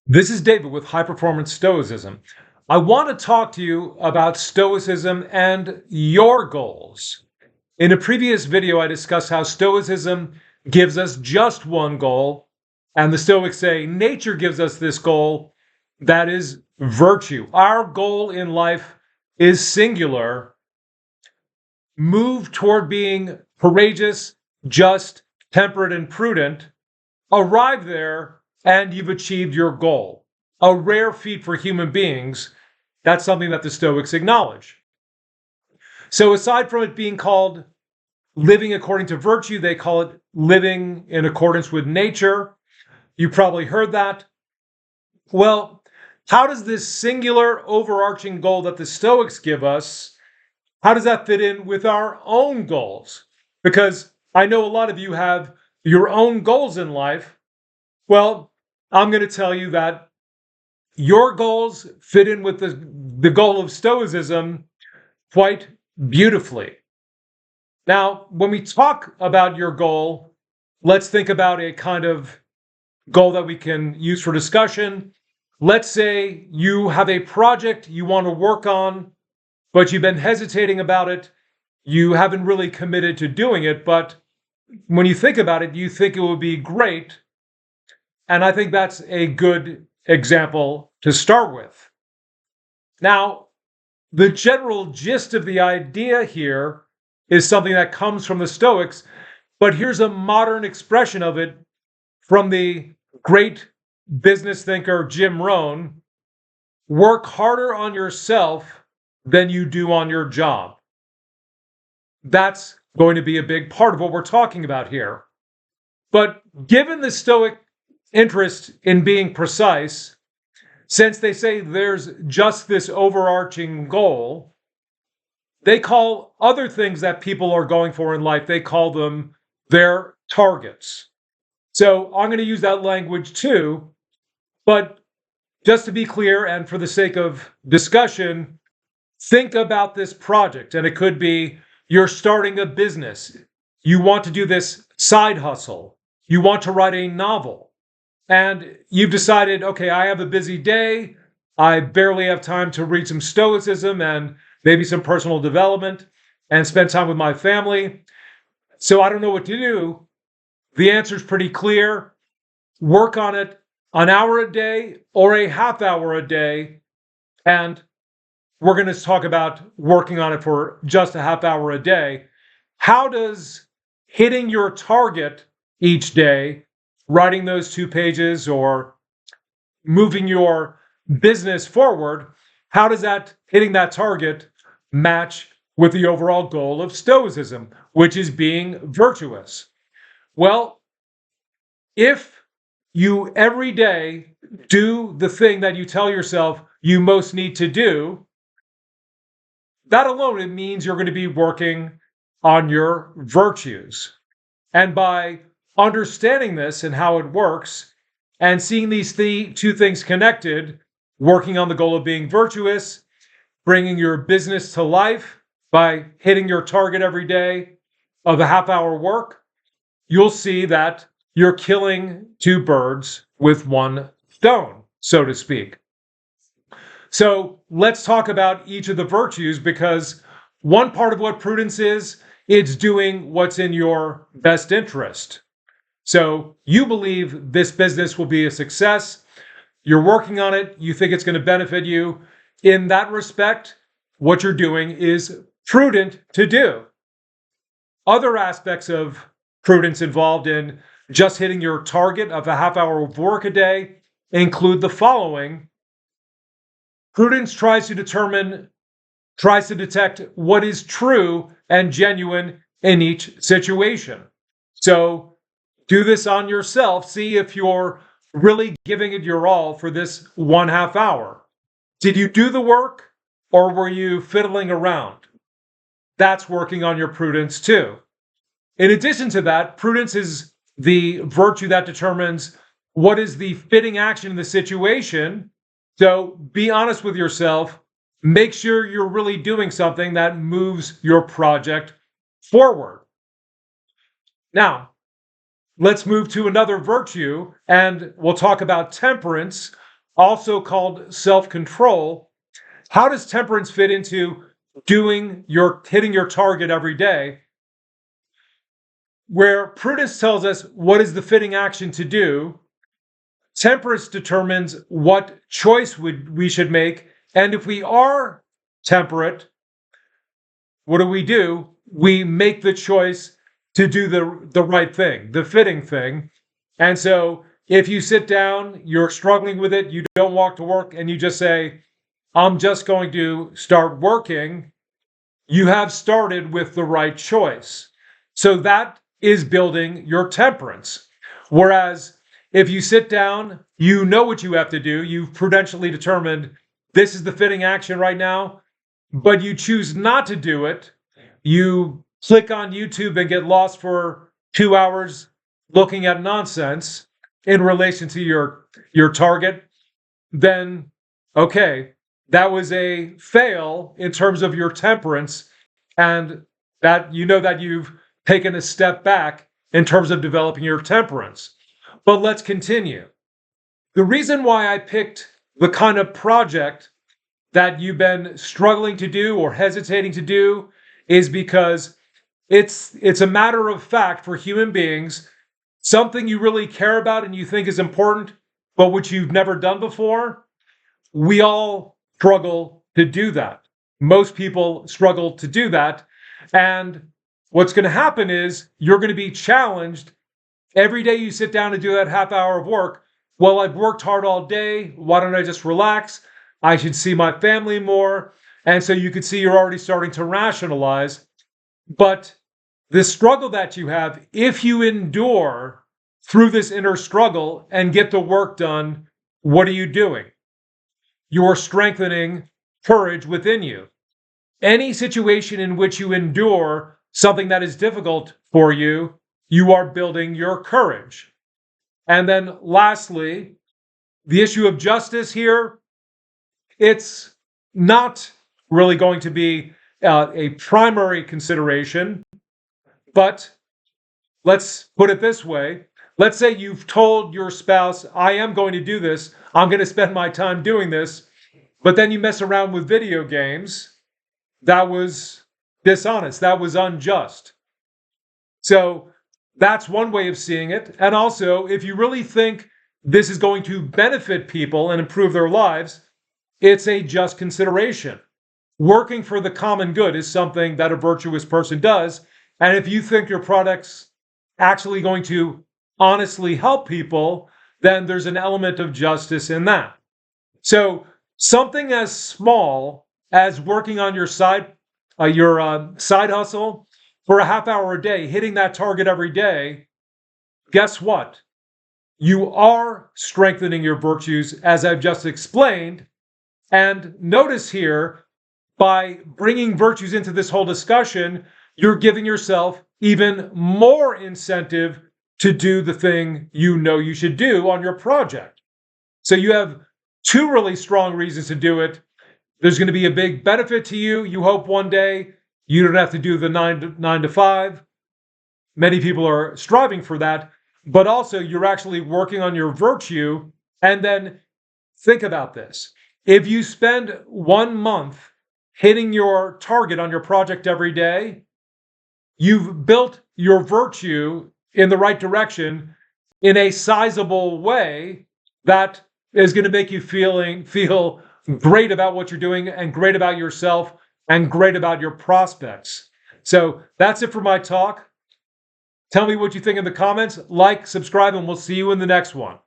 This is David with High Performance Stoicism. I want to talk to you about Stoicism and your goals. In a previous video, I discussed how Stoicism gives us just one goal, and the Stoics say nature gives us this goal, that is virtue. Our goal in life is singular. Move toward being courageous, just, temperate, and prudent. Arrive there, and you've achieved your goal. A rare feat for human beings. That's something that the Stoics acknowledge. So, aside from it being called living according to virtue, they call it living in accordance with nature. You probably heard that. Well, how does this singular overarching goal that the Stoics give us, how does that fit in with our own goals? Because I know a lot of you have your own goals in life. Well, I'm going to tell you that your goals fit in with the goal of Stoicism quite beautifully. Now, when we talk about your goal, let's think about a kind of goal that we can use for discussion. Let's say you have a project you want to work on, but you've been hesitating about it. You haven't really committed to doing it, but when you think about it, you think it would be great. And I think that's a good example to start with. Now, the general gist of the idea here is something that comes from the Stoics, but here's a modern expression of it from the great business thinker Jim Rohn. Work harder on yourself than you do on your job. That's going to be a big part of what we're talking about here. But given the Stoic interest in being precise, since they say there's just this overarching goal, they call other things that people are going for in life, they call them their targets. So I'm going to use that language too, but just to be clear and for the sake of discussion, think about this project. And it could be you're starting a business. You want to do this side hustle. You want to write a novel. And you've decided, okay, I have a busy day. I barely have time to read some Stoicism and maybe some personal development and spend time with my family. So I don't know what to do. The answer is pretty clear. Work on it an hour a day or a half hour a day. And we're going to talk about working on it for just a half hour a day. How does hitting your target each day, writing those 2 pages or moving your business forward, how does that hitting that target match with the overall goal of Stoicism, which is being virtuous? Well, if you every day do the thing that you tell yourself you most need to do, that alone, it means you're going to be working on your virtues. And by understanding this and how it works, and seeing these 2 things connected, working on the goal of being virtuous, bringing your business to life by hitting your target every day of a half hour work, you'll see that you're killing 2 birds with 1 stone, so to speak. So let's talk about each of the virtues, because one part of what prudence is, it's doing what's in your best interest. So you believe this business will be a success. You're working on it. You think it's going to benefit you. In that respect, what you're doing is prudent to do. Other aspects of prudence involved in just hitting your target of a half hour of work a day include the following. Prudence tries to detect what is true and genuine in each situation. So do this on yourself. See if you're really giving it your all for this 1 half hour. Did you do the work or were you fiddling around? That's working on your prudence too. In addition to that, prudence is the virtue that determines what is the fitting action in the situation. So be honest with yourself. Make sure you're really doing something that moves your project forward. Now, let's move to another virtue, and we'll talk about temperance, also called self-control. How does temperance fit into hitting your target every day? Where prudence tells us what is the fitting action to do, temperance determines what choice we should make. And if we are temperate, what do? We make the choice to do the right thing, the fitting thing. And so if you sit down, you're struggling with it, you don't walk to work, and you just say, I'm just going to start working, you have started with the right choice. So that is building your temperance. Whereas if you sit down, you know what you have to do, you've prudentially determined this is the fitting action right now, but you choose not to do it, you click on YouTube and get lost for 2 hours looking at nonsense in relation to your target, then okay, that was a fail in terms of your temperance, and that that you've taken a step back in terms of developing your temperance. But let's continue. The reason why I picked the kind of project that you've been struggling to do or hesitating to do is because it's a matter of fact for human beings, something you really care about and you think is important, but which you've never done before. We all struggle to do that. Most people struggle to do that. And what's going to happen is you're going to be challenged every day you sit down to do that half hour of work. Well, I've worked hard all day. Why don't I just relax? I should see my family more. And so you can see you're already starting to rationalize. But the struggle that you have, if you endure through this inner struggle and get the work done, what are you doing? You're strengthening courage within you. Any situation in which you endure something that is difficult for you, you are building your courage. And then lastly, the issue of justice here, it's not really going to be a primary consideration, but let's put it this way. Let's say you've told your spouse, I am going to do this, I'm going to spend my time doing this, but then you mess around with video games. That was dishonest, that was unjust. So that's one way of seeing it. And also, if you really think this is going to benefit people and improve their lives, it's a just consideration. Working for the common good is something that a virtuous person does. And if you think your product's actually going to honestly help people, then there's an element of justice in that. So something as small as working on your side hustle for a half hour a day, hitting that target every day, guess what? You are strengthening your virtues, as I've just explained. And notice here, by bringing virtues into this whole discussion, you're giving yourself even more incentive to do the thing you know you should do on your project. So you have two really strong reasons to do it. There's going to be a big benefit to you. You hope one day you don't have to do the 9 to 5. Many people are striving for that, but also you're actually working on your virtue. And then think about this. If you spend 1 month hitting your target on your project every day, you've built your virtue in the right direction in a sizable way that is going to make you feel great about what you're doing and great about yourself and great about your prospects. So that's it for my talk. Tell me what you think in the comments. Like, subscribe, and we'll see you in the next one.